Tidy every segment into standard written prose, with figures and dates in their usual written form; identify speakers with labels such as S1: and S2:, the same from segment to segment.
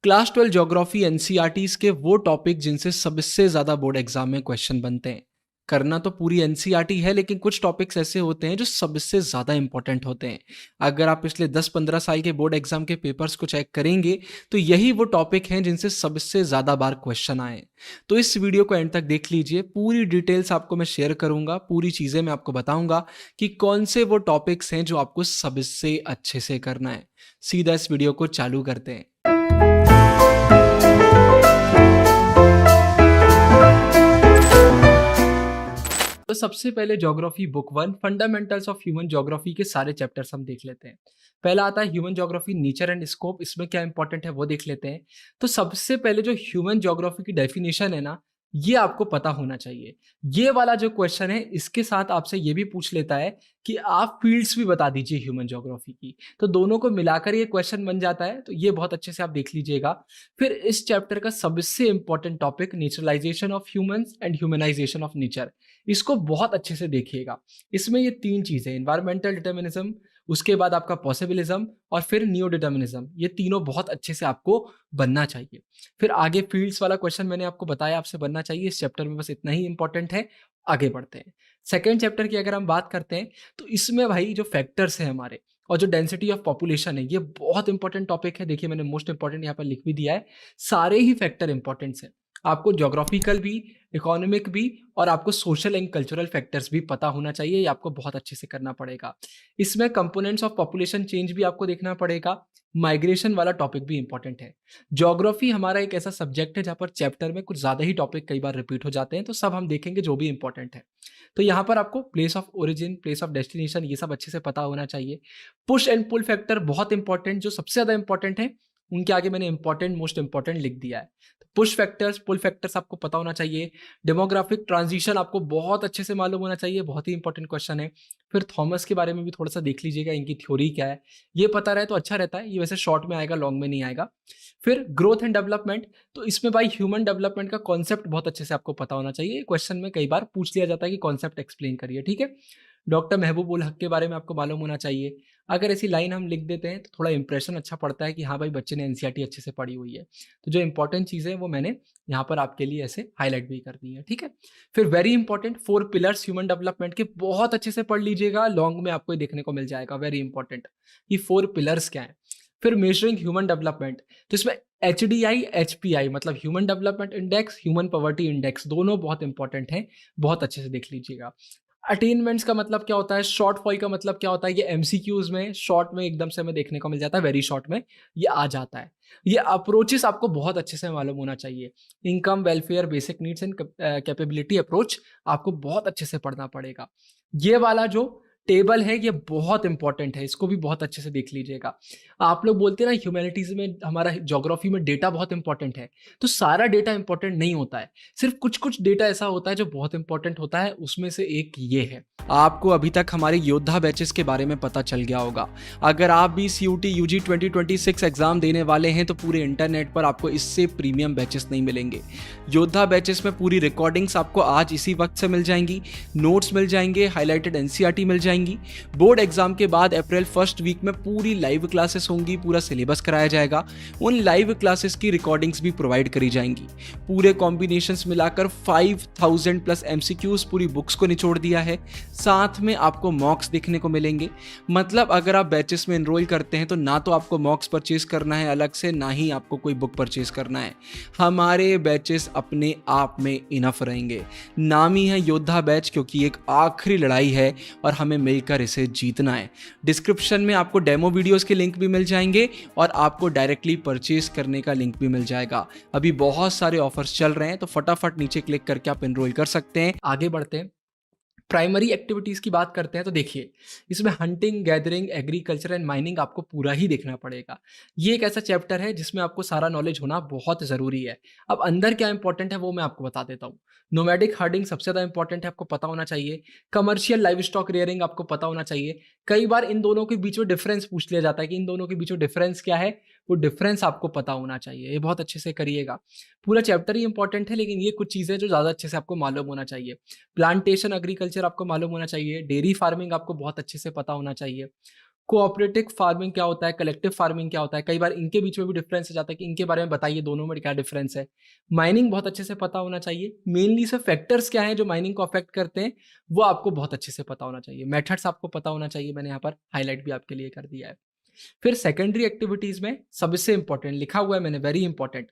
S1: Class 12 geography NCERTs के वो topic जिनसे सबसे ज़्यादा बोर्ड एग्जाम में क्वेश्चन बनते हैं। करना तो पूरी एनसीईआरटी है, लेकिन कुछ टॉपिक्स ऐसे होते हैं जो सबसे ज़्यादा इंपॉर्टेंट होते हैं। अगर आप पिछले 10-15 साल के बोर्ड एग्जाम के पेपर्स को चेक करेंगे, तो यही वो टॉपिक हैं जिनसे सबसे ज़्यादा बार क्वेश्चन आए। तो इस वीडियो को एंड तक देख लीजिए, पूरी डिटेल्स आपको मैं शेयर करूँगा, पूरी चीज़ें मैं आपको बताऊँगा कि कौन से वो टॉपिक्स हैं जो आपको सबसे अच्छे से करना है। सीधा इस वीडियो को चालू करते हैं। तो सबसे पहले geography book 1 fundamentals of human geography के सारे चैप्टर्स हम देख लेते हैं। पहला आता है human geography nature and scope, इसमें क्या इंपॉर्टेंट है वो देख लेते हैं। तो सबसे पहले जो ह्यूमन ज्योग्राफी की डेफिनेशन है ना, ये आपको पता होना चाहिए। ये वाला जो क्वेश्चन है इसके साथ आपसे ये भी पूछ लेता है कि आप फील्ड्स भी बता दीजिए ह्यूमन ज्योग्राफी की। तो दोनों को मिलाकर ये क्वेश्चन बन जाता है, तो ये बहुत अच्छे से आप देख लीजिएगा। फिर इस चैप्टर का सबसे important topic naturalisation of humans and humanisation of nature, इसको बहुत अच्छे से देखिएगा। इसमें ये तीन चीजें, एनवायरमेंटल डिटर्मिनिज्म, उसके बाद आपका पॉसिबिलिज्म और फिर नियो डिटर्मिनिज्म, ये तीनों बहुत अच्छे से आपको बनना चाहिए। फिर आगे फील्ड्स वाला क्वेश्चन मैंने आपको बताया आपसे बनना चाहिए, इस चैप्टर में बस इतना ही इंपॉर्टेंट है। आगे बढ़ते हैं। सेकेंड चैप्टर की अगर हम बात करते हैं, तो इसमें भाई जो फैक्टर्स हैं हमारे और जो डेंसिटी ऑफ पॉपुलेशन है, ये बहुत इंपॉर्टेंट टॉपिक है। देखिए मैंने मोस्ट इंपॉर्टेंट यहाँ पर लिख भी दिया है। सारे ही फैक्टर इंपॉर्टेंट्स हैं, आपको ज्योग्राफिकल भी, इकोनॉमिक भी और आपको सोशल एंड कल्चरल फैक्टर्स भी पता होना चाहिए। ये आपको बहुत अच्छे से करना पड़ेगा। इसमें कंपोनेंट्स ऑफ पॉपुलेशन चेंज भी आपको देखना पड़ेगा। माइग्रेशन वाला टॉपिक भी इंपॉर्टेंट है। ज्योग्राफी हमारा एक ऐसा सब्जेक्ट है जहां पर चैप्टर में कुछ ज्यादा ही टॉपिक कई बार रिपीट हो जाते हैं, तो सब हम देखेंगे जो भी इंपॉर्टेंट है। तो यहाँ पर आपको place of origin, place of destination, ये सब अच्छे से पता होना चाहिए। पुश एंड पुल फैक्टर बहुत इंपॉर्टेंट, जो सबसे ज्यादा इंपॉर्टेंट है उनके आगे मैंने इंपॉर्टेंट मोस्ट इंपॉर्टेंट लिख दिया है। पुश फैक्टर्स, पुल फैक्टर्स आपको पता होना चाहिए। डेमोग्राफिक ट्रांजिशन आपको बहुत अच्छे से मालूम होना चाहिए, बहुत ही इंपॉर्टेंट क्वेश्चन है। फिर थॉमस के बारे में भी थोड़ा सा देख लीजिएगा, इनकी थ्योरी क्या है, ये पता रहे तो अच्छा रहता है। ये वैसे शॉर्ट में आएगा, लॉन्ग में नहीं आएगा। फिर ग्रोथ एंड डेवलपमेंट, तो इसमें भाई ह्यूमन डेवलपमेंट का कॉन्सेप्ट बहुत अच्छे से आपको पता होना चाहिए। क्वेश्चन में कई बार पूछ लिया जाता है कि कॉन्सेप्ट एक्सप्लेन करिए, ठीक है। डॉक्टर महबूब उल हक के बारे में आपको मालूम होना चाहिए। अगर ऐसी लाइन हम लिख देते हैं तो थोड़ा इंप्रेशन अच्छा पड़ता है कि हाँ भाई बच्चे ने एनसीईआरटी अच्छे से पढ़ी हुई है। तो जो इंपॉर्टेंट चीज़ें हैं वो मैंने यहाँ पर आपके लिए ऐसे हाईलाइट भी कर दी है, ठीक है। फिर very important 4 pillars human development के, बहुत अच्छे से पढ़ लीजिएगा, लॉन्ग में आपको ये देखने को मिल जाएगा। वेरी इंपॉर्टेंट ये 4 पिलर्स क्या है। फिर मेजरिंग ह्यूमन डेवलपमेंट, तो इसमें HDI HPI मतलब human development index, human poverty index, दोनों बहुत इंपॉर्टेंट हैं, बहुत अच्छे से देख लीजिएगा। अटेनमेंट्स का मतलब क्या होता है, शॉर्ट फॉल का मतलब क्या होता है, ये एमसीक्यूज में शॉर्ट में एकदम से हमें देखने को मिल जाता है, वेरी शॉर्ट में ये आ जाता है। ये अप्रोचेस आपको बहुत अच्छे से मालूम होना चाहिए। Income, welfare, basic needs and capability approach आपको बहुत अच्छे से पढ़ना पड़ेगा। ये वाला जो टेबल है ये बहुत इंपॉर्टेंट है, इसको भी बहुत अच्छे से देख लीजिएगा। आप लोग बोलते हैं ना ह्यूमैनिटीज में, हमारा ज्योग्राफी में डेटा बहुत इंपॉर्टेंट है, तो सारा डेटा इंपॉर्टेंट नहीं होता है। सिर्फ कुछ कुछ डेटा ऐसा होता है जो बहुत इंपॉर्टेंट होता है, उसमें से एक ये है। आपको अभी तक हमारे योद्धा बैचेस के बारे में पता चल गया होगा। अगर आप भी CUT UG 2026 एग्जाम देने वाले हैं तो पूरे इंटरनेट पर आपको इससे प्रीमियम बैचेस नहीं मिलेंगे। योद्धा बैचेस में पूरी रिकॉर्डिंग्स आपको आज इसी वक्त से मिल जाएंगी, नोट्स मिल जाएंगे, हाईलाइटेड एनसीईआरटी मिल जाएंगी। बोर्ड एग्जाम के बाद अप्रैल फर्स्ट वीक में पूरी लाइव क्लासेस होंगी, पूरा सिलेबस कराया जाएगा। उन लाइव क्लासेस की रिकॉर्डिंग्स भी प्रोवाइड करी जाएंगी। पूरे कॉम्बिनेशंस मिलाकर 5000 प्लस MCQs पूरी बुक्स को निचोड़ दिया है। साथ में आपको मॉक्स देखने को मिलेंगे। मतलब अगर आप बैचेस में एनरोल करते हैं तो ना तो आपको मॉक्स परचेज करना है अलग से, ना ही आपको कोई बुक परचेज करना है। हमारे बैचेस अपने आप में इनफ रहेंगे। नाम ही है योद्धा बैच, क्योंकि एक आखिरी लड़ाई है और हमें मिलकर इसे जीतना है। डिस्क्रिप्शन में आपको डेमो वीडियोस के लिंक भी मिल जाएंगे और आपको डायरेक्टली परचेज करने का लिंक भी मिल जाएगा। अभी बहुत सारे ऑफर्स चल रहे हैं, तो फटाफट नीचे क्लिक करके आप एनरोल कर सकते हैं। आगे बढ़ते हैं, प्राइमरी एक्टिविटीज़ की बात करते हैं। तो देखिए इसमें hunting, gathering, agriculture and mining आपको पूरा ही देखना पड़ेगा। ये एक ऐसा चैप्टर है जिसमें आपको सारा नॉलेज होना बहुत ज़रूरी है। अब अंदर क्या इंपॉर्टेंट है वो मैं आपको बता देता हूँ। नोमैडिक हर्डिंग सबसे ज़्यादा इंपॉर्टेंट है, आपको पता होना चाहिए। कमर्शियल लाइव स्टॉक रेयरिंग आपको पता होना चाहिए। कई बार इन दोनों के बीच में डिफरेंस पूछ लिया जाता है कि इन दोनों के बीच में डिफरेंस क्या है, वो डिफरेंस आपको पता होना चाहिए। ये बहुत अच्छे से करिएगा। पूरा चैप्टर ही इंपॉर्टेंट है, लेकिन ये कुछ चीज़ें जो ज़्यादा अच्छे से आपको मालूम होना चाहिए। प्लांटेशन एग्रीकल्चर आपको मालूम होना चाहिए। डेयरी फार्मिंग आपको बहुत अच्छे से पता होना चाहिए। कोऑपरेटिव फार्मिंग क्या होता है, कलेक्टिव फार्मिंग क्या होता है, कई बार इनके बीच में भी डिफरेंस हो जाता है कि इनके बारे में बताइए, दोनों में क्या डिफरेंस है। माइनिंग बहुत अच्छे से पता होना चाहिए। मेनली से फैक्टर्स क्या हैं जो माइनिंग को अफेक्ट करते हैं, वो आपको बहुत अच्छे से पता होना चाहिए। मेथड्स आपको पता होना चाहिए, मैंने यहाँ पर हाईलाइट भी आपके लिए कर दिया है। फिर सेकेंडरी एक्टिविटीज में सबसे इंपॉर्टेंट लिखा हुआ है मैंने, वेरी इंपॉर्टेंट,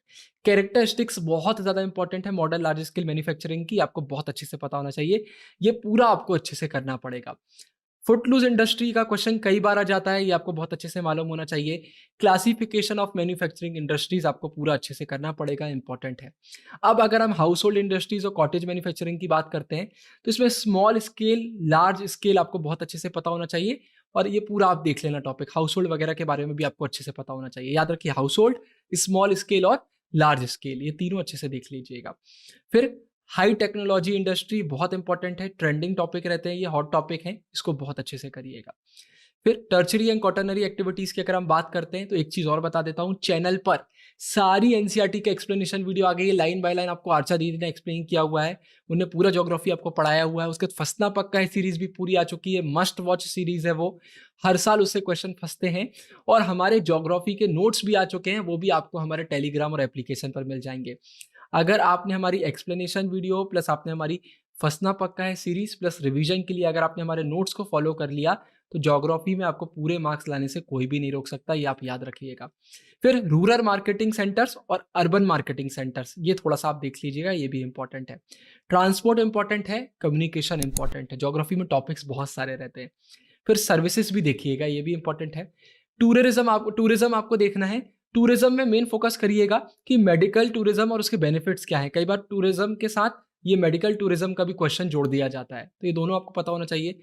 S1: कैरेक्टरिस्टिक्स बहुत ज्यादा इंपॉर्टेंट है मॉडर्न लार्ज स्केल मैन्युफैक्चरिंग की, आपको बहुत अच्छे से पता होना चाहिए। ये पूरा आपको अच्छे से करना पड़ेगा। फुटलूज इंडस्ट्री का क्वेश्चन कई बार आ जाता है, ये आपको बहुत अच्छे से मालूम होना चाहिए। क्लासिफिकेशन ऑफ मैन्युफैक्चरिंग इंडस्ट्रीज आपको पूरा अच्छे से करना पड़ेगा, इंपॉर्टेंट है। अब अगर हम हाउस होल्ड इंडस्ट्रीज और कॉटेज मैन्युफैक्चरिंग की बात करते हैं, तो इसमें स्मॉल स्केल, लार्ज स्केल आपको बहुत अच्छे से पता होना चाहिए। और ये पूरा आप देख लेना टॉपिक, हाउस होल्ड वगैरह के बारे में भी आपको अच्छे से पता होना चाहिए। याद रखिए, हाउस होल्ड, स्मॉल स्केल और लार्ज स्केल, ये तीनों अच्छे से देख लीजिएगा। फिर हाई टेक्नोलॉजी इंडस्ट्री बहुत इंपॉर्टेंट है, ट्रेंडिंग टॉपिक रहते हैं, ये हॉट टॉपिक है, इसको बहुत अच्छे से करिएगा। फिर टर्चरी एंड क्वाटरनरी एक्टिविटीज की अगर हम बात करते हैं, तो एक चीज और बता देता हूं, चैनल पर सारी एनसीईआरटी का एक्सप्लेनेशन वीडियो आ गई है, लाइन बाय लाइन आपको आर्चा दीदी ने एक्सप्लेन किया हुआ है, उन्हें पूरा ज्योग्राफी आपको पढ़ाया हुआ है। उसके बाद फंसना पक्का है सीरीज भी पूरी आ चुकी है, मस्ट वॉच सीरीज है वो, हर साल उससे क्वेश्चन फंसते हैं। और हमारे ज्योग्राफी के नोट्स भी आ चुके हैं, वो भी आपको हमारे टेलीग्राम और एप्लीकेशन पर मिल जाएंगे। अगर आपने हमारी एक्सप्लेनेशन वीडियो प्लस आपने हमारी फंसना पक्का है सीरीज प्लस रिवीजन के लिए अगर आपने हमारे नोट्स को फॉलो कर लिया, तो ज्योग्राफी में आपको पूरे मार्क्स लाने से कोई भी नहीं रोक सकता, ये आप याद रखिएगा। फिर रूरल मार्केटिंग सेंटर्स और अर्बन मार्केटिंग सेंटर्स, ये थोड़ा सा आप देख लीजिएगा, ये भी इंपॉर्टेंट है। ट्रांसपोर्ट इंपॉर्टेंट है, कम्युनिकेशन इंपॉर्टेंट है, ज्योग्राफी में टॉपिक्स बहुत सारे रहते हैं। फिर सर्विसेज भी देखिएगा, ये भी इंपॉर्टेंट है। टूरिज्म आपको देखना है, टूरिज्म में मेन फोकस करिएगा कि मेडिकल टूरिज्म और उसके बेनिफिट्स क्या है। कई बार टूरिज्म के साथ ये मेडिकल टूरिज्म का भी क्वेश्चन जोड़ दिया जाता है, तो ये दोनों आपको पता होना चाहिए।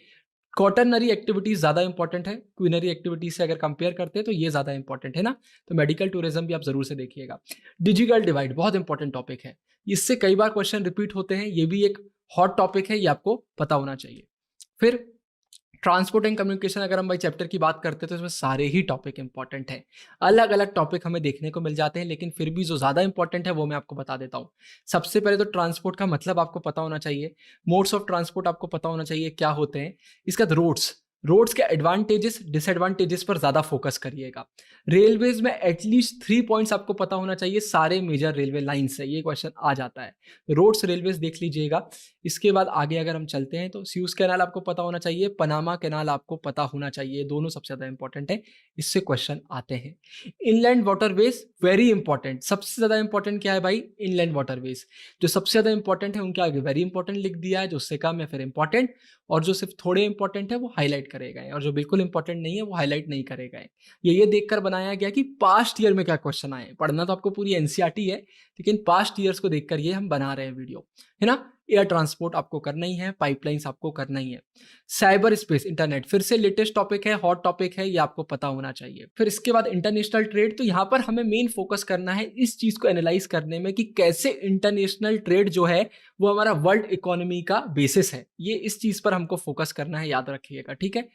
S1: कॉटरनरी एक्टिविटीज ज्यादा इंपॉर्टेंट है, क्विनरी एक्टिविटीज से अगर कंपेयर करते हैं तो ये ज्यादा इंपॉर्टेंट है ना, तो मेडिकल टूरिज्म भी आप जरूर से देखिएगा। डिजिटल डिवाइड बहुत इंपॉर्टेंट टॉपिक है, इससे कई बार क्वेश्चन रिपीट होते हैं, ये भी एक हॉट टॉपिक है, ये आपको पता होना चाहिए। फिर ट्रांसपोर्ट एंड कम्युनिकेशन अगर हम भाई चैप्टर की बात करते हैं, तो इसमें सारे ही टॉपिक इंपॉर्टेंट हैं। अलग अलग टॉपिक हमें देखने को मिल जाते हैं, लेकिन फिर भी जो ज़्यादा इंपॉर्टेंट है वो मैं आपको बता देता हूँ। सबसे पहले तो ट्रांसपोर्ट का मतलब आपको पता होना चाहिए, मोड्स ऑफ ट्रांसपोर्ट आपको पता होना चाहिए क्या होते हैं। इसके बाद रोड्स, रोड्स के एडवांटेजेस डिसएडवांटेजेस पर ज़्यादा फोकस करिएगा। रेलवेज में एटलीस्ट 3 पॉइंट्स आपको पता होना चाहिए, सारे मेजर रेलवे लाइन से ये क्वेश्चन आ जाता है। रोड्स रेलवेज देख लीजिएगा। इसके बाद आगे अगर हम चलते हैं, तो स्यूज कैनाल आपको पता होना चाहिए, पनामा कैनाल आपको पता होना चाहिए, दोनों सबसे ज्यादा इंपॉर्टेंट है, इससे क्वेश्चन आते हैं। इनलैंड वाटरवेज वेरी इंपॉर्टेंट, सबसे ज्यादा इंपॉर्टेंट क्या है भाई, इनलैंड वाटरवेज, जो सबसे ज्यादा इंपॉर्टेंट है उनके आगे वेरी इंपॉर्टेंट लिख दिया है, जो उससे कम है फिर इंपॉर्टेंट, और जो सिर्फ थोड़े इंपॉर्टेंट है वो हाईलाइट करे गए, और जो बिल्कुल इंपॉर्टेंट नहीं है वो हाईलाइट नहीं करे गए। ये देखकर बनाया गया कि पास्ट ईयर में क्या क्वेश्चन आए, पढ़ना तो आपको पूरी एनसीईआरटी है, लेकिन पास्ट ईयर्स को देखकर ये हम बना रहे हैं वीडियो, है ना। एयर ट्रांसपोर्ट आपको करना ही है, पाइपलाइंस आपको करना ही है। साइबर स्पेस इंटरनेट फिर से लेटेस्ट टॉपिक है, हॉट टॉपिक है, ये आपको पता होना चाहिए। फिर इसके बाद इंटरनेशनल ट्रेड, तो यहाँ पर हमें मेन फोकस करना है इस चीज को एनालाइज करने में कि कैसे इंटरनेशनल ट्रेड जो है वो हमारा वर्ल्ड इकोनॉमी का बेसिस है, ये इस चीज पर हमको फोकस करना है, याद रखिएगा, ठीक है।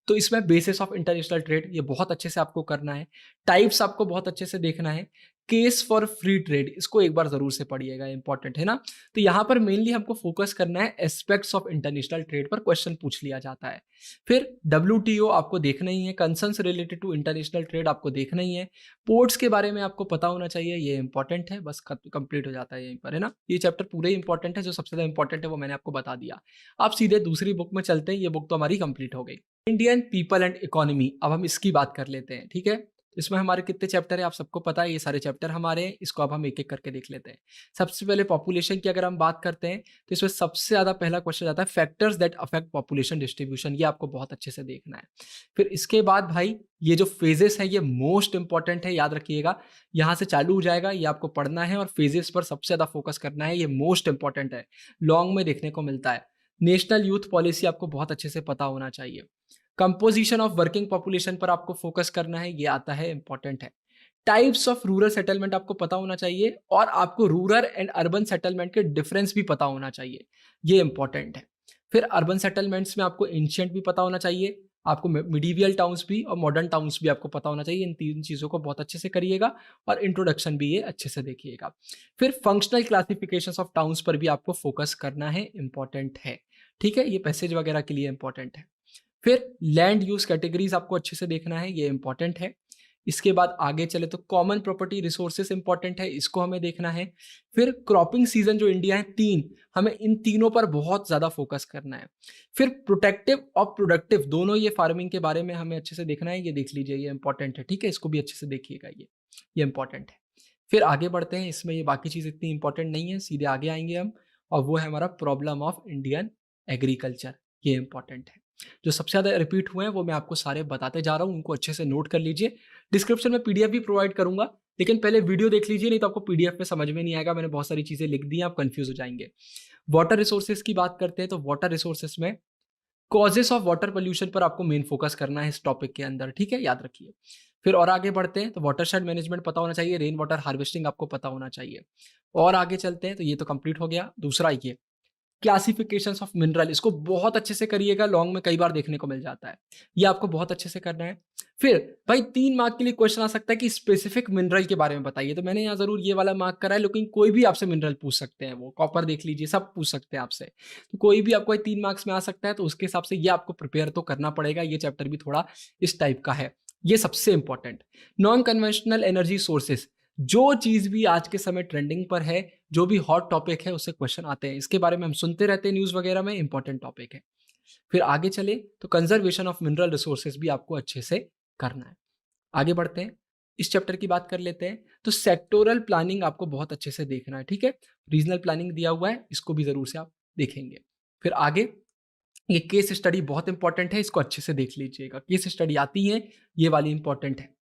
S1: तो इसमें बेसिस ऑफ इंटरनेशनल ट्रेड ये बहुत अच्छे से आपको करना है। टाइप्स आपको बहुत अच्छे से देखना है। केस फॉर फ्री ट्रेड, इसको एक बार जरूर से पढ़िएगा, इंपॉर्टेंट है ना। तो यहाँ पर मेनली हमको फोकस करना है एस्पेक्ट्स ऑफ इंटरनेशनल ट्रेड पर, क्वेश्चन पूछ लिया जाता है। फिर WTO आपको देखना ही है, concerns related to international trade आपको देखना ही है। पोर्ट्स के बारे में आपको पता होना चाहिए, ये इंपॉर्टेंट है, बस कंप्लीट हो जाता है यहीं पर, है ना। ये चैप्टर पूरे इंपॉर्टेंट है, जो सबसे ज्यादा इंपॉर्टेंट है वो मैंने आपको बता दिया। आप सीधे दूसरी बुक में चलते हैं, ये बुक तो हमारी कंप्लीट हो गई। इंडियन पीपल एंड इकोनॉमी, अब हम इसकी बात कर लेते हैं, ठीक है। इसमें हमारे कितने चैप्टर है आप सबको पता है, ये सारे चैप्टर हमारे हैं, इसको अब हम एक एक करके देख लेते हैं। सबसे पहले पॉपुलेशन की अगर हम बात करते हैं, तो इसमें सबसे ज्यादा पहला क्वेश्चन आता है factors that affect population distribution, ये आपको बहुत अच्छे से देखना है। फिर इसके बाद भाई ये जो फेजेस है ये मोस्ट इंपॉर्टेंट है, याद रखिएगा, यहाँ से चालू हो जाएगा, ये आपको पढ़ना है और फेजेस पर सबसे ज्यादा फोकस करना है, ये मोस्ट इंपॉर्टेंट है, लॉन्ग में देखने को मिलता है। नेशनल यूथ पॉलिसी आपको बहुत अच्छे से पता होना चाहिए। कंपोजिशन ऑफ वर्किंग पॉपुलेशन पर आपको फोकस करना है, ये आता है, इंपॉर्टेंट है। टाइप्स ऑफ रूरल सेटलमेंट आपको पता होना चाहिए, और आपको रूरल एंड अर्बन सेटलमेंट के डिफरेंस भी पता होना चाहिए, ये इंपॉर्टेंट है। फिर अर्बन सेटलमेंट्स में आपको एंशिएंट भी पता होना चाहिए, आपको मिडीवियल टाउन्स भी और मॉडर्न टाउन्स भी आपको पता होना चाहिए, इन तीन चीज़ों को बहुत अच्छे से करिएगा, और इंट्रोडक्शन भी ये अच्छे से देखिएगा। फिर फंक्शनल क्लासिफिकेशन ऑफ टाउन्स पर भी आपको फोकस करना है, इंपॉर्टेंट है, ठीक है, ये पैसेज वगैरह के लिए इंपॉर्टेंट है। फिर लैंड यूज कैटेगरीज आपको अच्छे से देखना है, ये इंपॉर्टेंट है। इसके बाद आगे चले तो कॉमन प्रॉपर्टी रिसोर्सेस इंपॉर्टेंट है, इसको हमें देखना है। फिर क्रॉपिंग सीजन जो इंडिया है 3, हमें इन तीनों पर बहुत ज्यादा फोकस करना है। फिर प्रोटेक्टिव और प्रोडक्टिव दोनों ये फार्मिंग के बारे में हमें अच्छे से देखना है, ये देख लीजिए, ये इंपॉर्टेंट है, ठीक है, इसको भी अच्छे से देखिएगा, ये इंपॉर्टेंट है। फिर आगे बढ़ते हैं, इसमें ये बाकी चीज इतनी इंपॉर्टेंट नहीं है, सीधे आगे आएंगे हम, और वो है हमारा प्रॉब्लम ऑफ इंडियन एग्रीकल्चर, ये इंपॉर्टेंट है। जो सबसे ज़्यादा रिपीट हुए हैं वो मैं आपको सारे बताते जा रहा हूँ, उनको अच्छे से नोट कर लीजिए। डिस्क्रिप्शन में पीडीएफ भी प्रोवाइड करूंगा, लेकिन पहले वीडियो देख लीजिए, नहीं तो आपको पीडीएफ में समझ में नहीं आएगा, मैंने बहुत सारी चीज़ें लिख दी हैं, आप कंफ्यूज हो जाएंगे। वाटर रिसोर्सेज की बात करते हैं तो वाटर रिसोर्सेज में कॉजेस ऑफ वाटर पोल्यूशन पर आपको मेन फोकस करना है इस टॉपिक के अंदर, ठीक है, याद रखिए। फिर और आगे बढ़ते हैं तो वाटरशेड मैनेजमेंट पता होना चाहिए, रेन वाटर हार्वेस्टिंग आपको पता होना चाहिए। और आगे चलते हैं तो ये तो कंप्लीट हो गया। दूसरा ये क्लासिफिकेशंस ऑफ मिनरल, इसको बहुत अच्छे से करिएगा, लॉन्ग में कई बार देखने को मिल जाता है, ये आपको बहुत अच्छे से करना है। फिर भाई 3 मार्क के लिए क्वेश्चन आ सकता है कि स्पेसिफिक मिनरल के बारे में बताइए, तो मैंने यहाँ जरूर ये वाला मार्क करा है, लेकिन कोई भी आपसे मिनरल पूछ सकते हैं, वो कॉपर देख लीजिए, सब पूछ सकते हैं आपसे, तो कोई भी आपको 3 मार्क्स में आ सकता है, तो उसके हिसाब से ये आपको प्रिपेयर तो करना पड़ेगा। ये चैप्टर भी थोड़ा इस टाइप का है, ये सबसे important. Non conventional energy sources, जो चीज भी आज के समय ट्रेंडिंग पर है, जो भी हॉट टॉपिक है, उससे क्वेश्चन आते हैं, इसके बारे में हम सुनते रहते हैं न्यूज वगैरह में, इंपॉर्टेंट टॉपिक है। फिर आगे चले तो कंजर्वेशन ऑफ मिनरल रिसोर्सेज भी आपको अच्छे से करना है। आगे बढ़ते हैं, इस चैप्टर की बात कर लेते हैं। तो सेक्टोरल प्लानिंग आपको बहुत अच्छे से देखना है, ठीक है, रीजनल प्लानिंग दिया हुआ है, इसको भी जरूर से आप देखेंगे। फिर आगे ये केस स्टडी बहुत इंपॉर्टेंट है, इसको अच्छे से देख लीजिएगा, केस स्टडी आती है, ये वाली इंपॉर्टेंट है।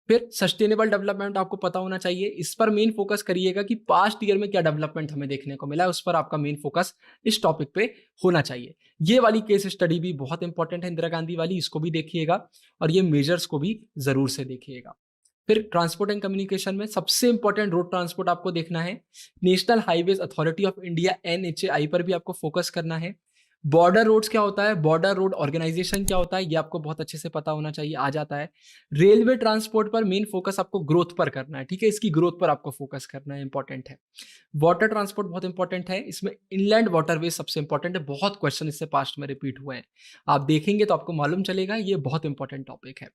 S1: फिर सस्टेनेबल डेवलपमेंट आपको पता होना चाहिए, इस पर मेन फोकस करिएगा कि पास्ट ईयर में क्या डेवलपमेंट हमें देखने को मिला है, उस पर आपका मेन फोकस इस टॉपिक पे होना चाहिए। ये वाली केस स्टडी भी बहुत इंपॉर्टेंट है, इंदिरा गांधी वाली, इसको भी देखिएगा, और ये मेजर्स को भी जरूर से देखिएगा। फिर ट्रांसपोर्ट एंड कम्युनिकेशन में सबसे इंपॉर्टेंट रोड ट्रांसपोर्ट आपको देखना है। National highways authority of India NHAI पर भी आपको फोकस करना है। बॉर्डर रोड्स क्या होता है, बॉर्डर रोड ऑर्गेनाइजेशन क्या होता है, ये आपको बहुत अच्छे से पता होना चाहिए, आ जाता है। रेलवे ट्रांसपोर्ट पर मेन फोकस आपको ग्रोथ पर करना है, ठीक है, इसकी ग्रोथ पर आपको फोकस करना है, इंपॉर्टेंट है। वाटर ट्रांसपोर्ट बहुत इंपॉर्टेंट है, इसमें इनलैंड वाटरवे सबसे इंपॉर्टेंट है, बहुत क्वेश्चन इससे पास्ट में रिपीट हुए हैं, आप देखेंगे तो आपको मालूम चलेगा, ये बहुत इंपॉर्टेंट टॉपिक है।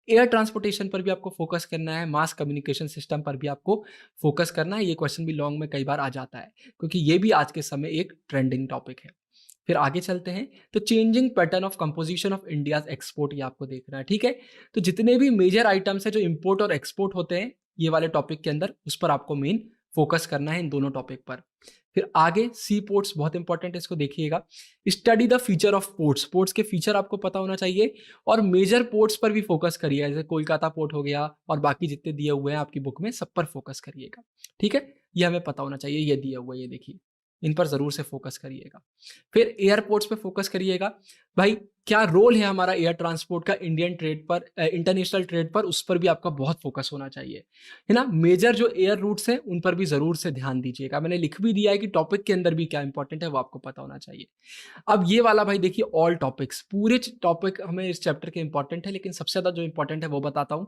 S1: एयर ट्रांसपोर्टेशन पर भी आपको फोकस करना है, मास कम्युनिकेशन सिस्टम पर भी आपको फोकस करना है, ये क्वेश्चन भी लॉन्ग में कई बार आ जाता है, क्योंकि ये भी आज के समय एक ट्रेंडिंग टॉपिक है। फिर आगे चलते हैं तो changing pattern of composition of India's export, ये आपको देखना है, ठीक है, तो जितने भी मेजर आइटम्स है जो इंपोर्ट और एक्सपोर्ट होते हैं ये वाले टॉपिक के अंदर, उस पर आपको मेन फोकस करना है, इन दोनों टॉपिक पर। फिर आगे सी पोर्ट्स बहुत इंपॉर्टेंट है, इसको देखिएगा। Study the feature of ports, ports के फीचर आपको पता होना चाहिए, और मेजर पोर्ट्स पर भी फोकस करिए, जैसे कोलकाता पोर्ट हो गया और बाकी जितने दिए हुए हैं आपकी बुक में, सब पर फोकस करिएगा, ठीक है, ये हमें पता होना चाहिए, ये दिया हुआ है, ये देखिए, इन पर जरूर से फोकस करिएगा। फिर एयरपोर्ट्स पे फोकस करिएगा, भाई क्या रोल है हमारा एयर ट्रांसपोर्ट का इंडियन ट्रेड पर, इंटरनेशनल ट्रेड पर, उस पर भी आपका बहुत फोकस होना चाहिए, है ना। मेजर जो एयर रूट्स हैं उन पर भी जरूर से ध्यान दीजिएगा, मैंने लिख भी दिया है कि टॉपिक के अंदर भी क्या इंपॉर्टेंट है वो आपको पता होना चाहिए। अब ये वाला भाई देखिए, ऑल टॉपिक्स, पूरे टॉपिक हमें इस चैप्टर के इंपॉर्टेंट है, लेकिन सबसे ज्यादा जो इंपॉर्टेंट है वो बताता हूँ।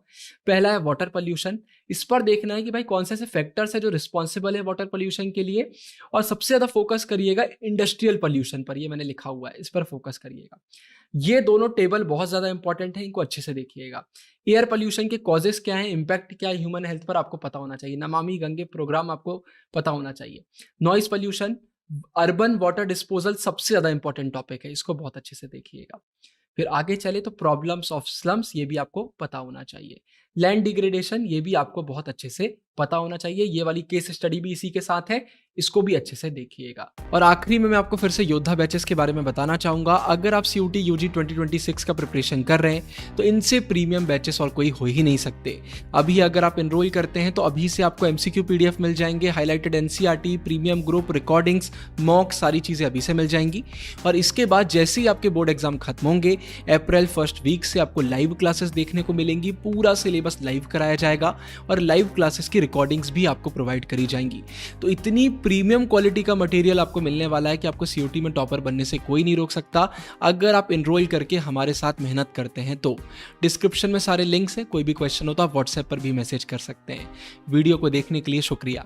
S1: पहला है वाटर पोल्यूशन, इस पर देखना है कि भाई कौन से ऐसे फैक्टर्स है जो रिस्पॉन्सिबल है वाटर पोल्यूशन के लिए, और सबसे ज्यादा फोकस करिएगा इंडस्ट्रियल पोल्यूशन पर, ये मैंने लिखा हुआ है, इस पर फोकस करिएगा। ये दोनों टेबल बहुत ज्यादा इंपॉर्टेंट है, इनको अच्छे से देखिएगा। एयर पोल्यूशन के कॉजेस क्या है, इंपैक्ट क्या है ह्यूमन हेल्थ पर, आपको पता होना चाहिए। नमामि गंगे प्रोग्राम आपको पता होना चाहिए। Noise pollution, urban water disposal सबसे ज्यादा इंपॉर्टेंट टॉपिक है, इसको बहुत अच्छे से देखिएगा। फिर आगे चले तो प्रॉब्लम्स ऑफ स्लम्स, ये भी आपको पता होना चाहिए। लैंड डिग्रेडेशन, ये भी आपको बहुत अच्छे से पता होना चाहिए, ये वाली केस स्टडी भी इसी के साथ है, इसको भी अच्छे से देखिएगा। और आखिरी में मैं आपको फिर से योद्धा बैचेस के बारे में बताना चाहूंगा। अगर आप COT UG 2026 का प्रिपरेशन कर रहे हैं तो इनसे प्रीमियम बैचेस और कोई हो ही नहीं सकते। अभी अगर आप एनरोल करते हैं तो अभी से आपको MCQ PDF मिल जाएंगे, highlighted NCERT, premium group, recordings, mock, सारी चीज़ें अभी से मिल जाएंगी। और इसके बाद जैसे ही आपके बोर्ड एग्जाम खत्म होंगे, अप्रैल फर्स्ट वीक से आपको लाइव क्लासेस देखने को मिलेंगी, पूरा सिलेबस लाइव कराया जाएगा और लाइव क्लासेस की रिकॉर्डिंग्स भी आपको प्रोवाइड करी जाएंगी। तो इतनी प्रीमियम क्वालिटी का मटेरियल आपको मिलने वाला है कि आपको COT में टॉपर बनने से कोई नहीं रोक सकता, अगर आप एनरोल करके हमारे साथ मेहनत करते हैं तो। डिस्क्रिप्शन में सारे लिंक्स हैं, कोई भी क्वेश्चन हो तो आप व्हाट्सएप पर भी मैसेज कर सकते हैं। वीडियो को देखने के लिए शुक्रिया।